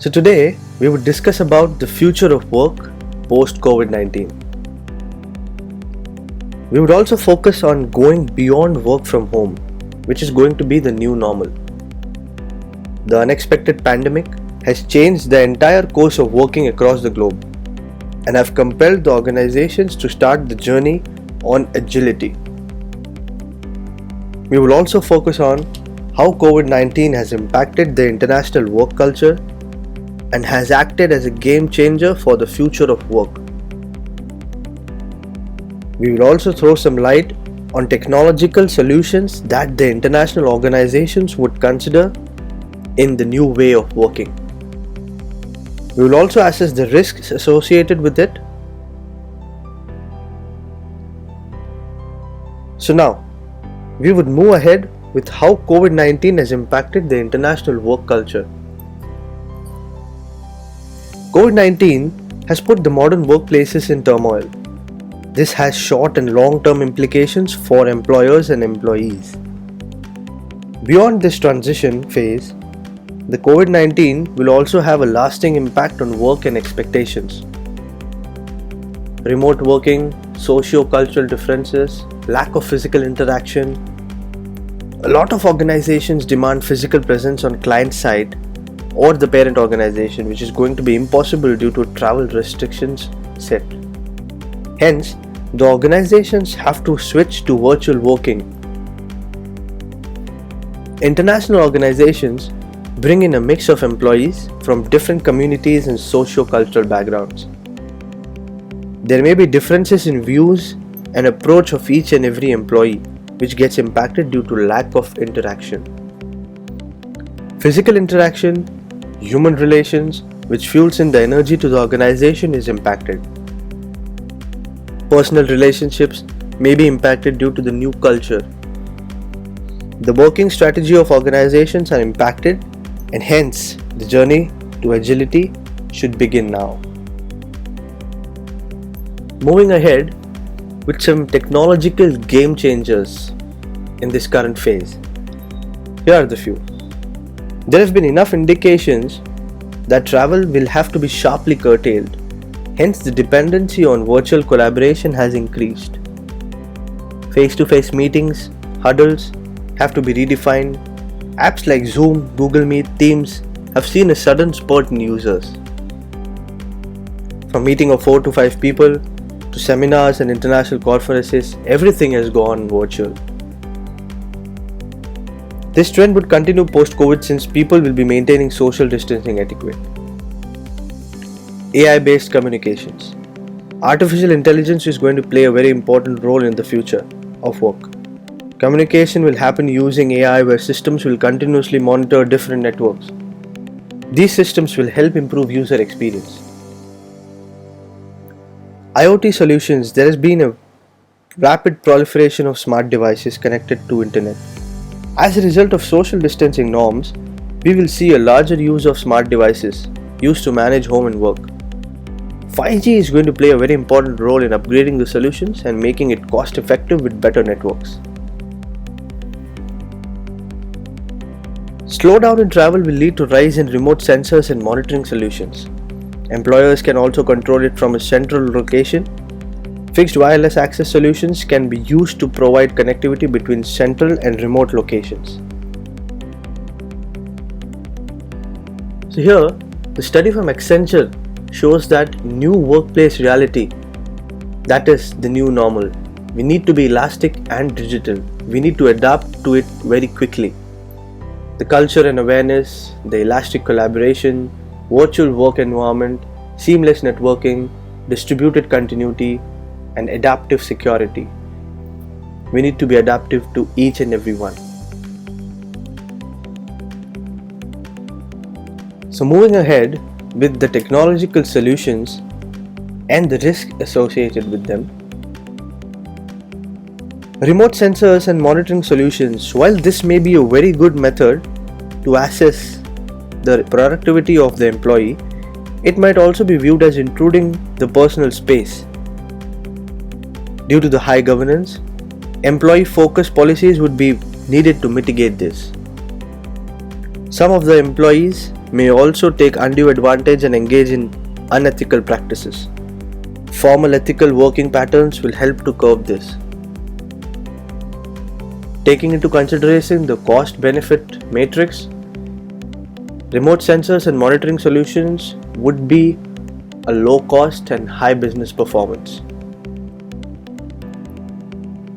So today we would discuss about the future of work post COVID-19. We would also focus on going beyond work from home, which is going to be the new normal. The unexpected pandemic has changed the entire course of working across the globe and have compelled the organizations to start the journey on agility. We will also focus on how COVID-19 has impacted the international work culture and has acted as a game changer for the future of work. We will also throw some light on technological solutions that the international organizations would consider in the new way of working. We will also assess the risks associated with it. So now, we would move ahead with how COVID-19 has impacted the international work culture. COVID-19 has put the modern workplaces in turmoil. This has short and long-term implications for employers and employees. Beyond this transition phase, the COVID-19 will also have a lasting impact on work and expectations. Remote working, socio-cultural differences, lack of physical interaction. A lot of organizations demand physical presence on client side or the parent organization, which is going to be impossible due to travel restrictions set. Hence, the organizations have to switch to virtual working. International organizations bring in a mix of employees from different communities and socio-cultural backgrounds. There may be differences in views and approach of each and every employee, which gets impacted due to lack of interaction. Physical interaction, human relations, which fuels in the energy to the organization, is impacted. Personal relationships may be impacted due to the new culture. The working strategy of organizations are impacted, and hence the journey to agility should begin now. Moving ahead with some technological game changers in this current phase. Here are the few. There have been enough indications that travel will have to be sharply curtailed. Hence, the dependency on virtual collaboration has increased. Face-to-face meetings, huddles have to be redefined. Apps like Zoom, Google Meet, Teams have seen a sudden spurt in users. From meeting of 4 to 5 people to seminars and international conferences, everything has gone virtual. This trend would continue post-COVID since people will be maintaining social distancing etiquette. AI-based communications. Artificial intelligence is going to play a very important role in the future of work. Communication will happen using AI, where systems will continuously monitor different networks. These systems will help improve user experience. IoT solutions. There has been a rapid proliferation of smart devices connected to internet. As a result of social distancing norms, we will see a larger use of smart devices used to manage home and work. 5G is going to play a very important role in upgrading the solutions and making it cost effective with better networks. Slowdown in travel will lead to rise in remote sensors and monitoring solutions. Employers can also control it from a central location. Fixed wireless access solutions can be used to provide connectivity between central and remote locations. So here, the study from Accenture shows that new workplace reality, that is the new normal. We need to be elastic and digital. We need to adapt to it very quickly. The culture and awareness, the elastic collaboration, virtual work environment, seamless networking, distributed continuity, and adaptive security. We need to be adaptive to each and every one. So moving ahead with the technological solutions and the risk associated with them. Remote sensors and monitoring solutions. While this may be a very good method to assess the productivity of the employee, it might also be viewed as intruding the personal space. Due to the high governance, employee-focused policies would be needed to mitigate this. Some of the employees may also take undue advantage and engage in unethical practices. Formal ethical working patterns will help to curb this. Taking into consideration the cost-benefit matrix, remote sensors and monitoring solutions would be a low cost and high business performance.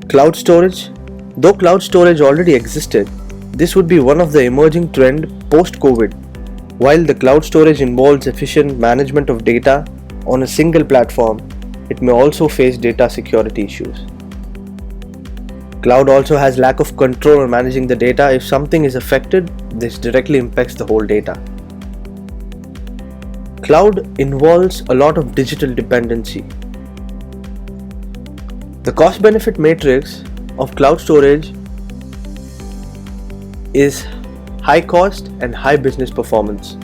Cloud storage. Though cloud storage already existed, this would be one of the emerging trend post-COVID. While the cloud storage involves efficient management of data on a single platform, it may also face data security issues. Cloud also has lack of control on managing the data. If something is affected, this directly impacts the whole data. Cloud involves a lot of digital dependency. The cost-benefit matrix of cloud storage is high cost and high business performance.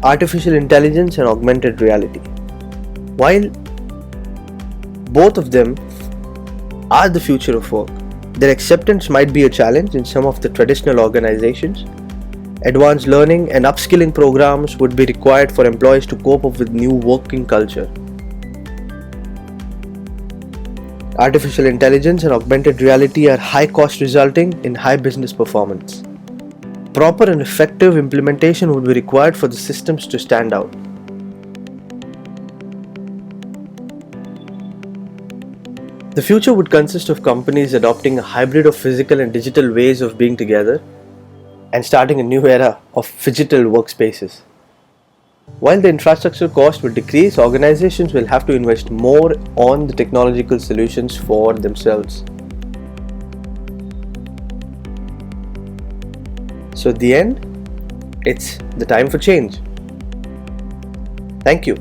Artificial intelligence and augmented reality. While both of them are the future of work, their acceptance might be a challenge in some of the traditional organizations. Advanced learning and upskilling programs would be required for employees to cope up with new working culture. Artificial intelligence and augmented reality are high cost, resulting in high business performance. Proper and effective implementation would be required for the systems to stand out. The future would consist of companies adopting a hybrid of physical and digital ways of being together and starting a new era of phygital workspaces. While the infrastructure cost will decrease, organizations will have to invest more on the technological solutions for themselves. So at the end, it's the time for change. Thank you.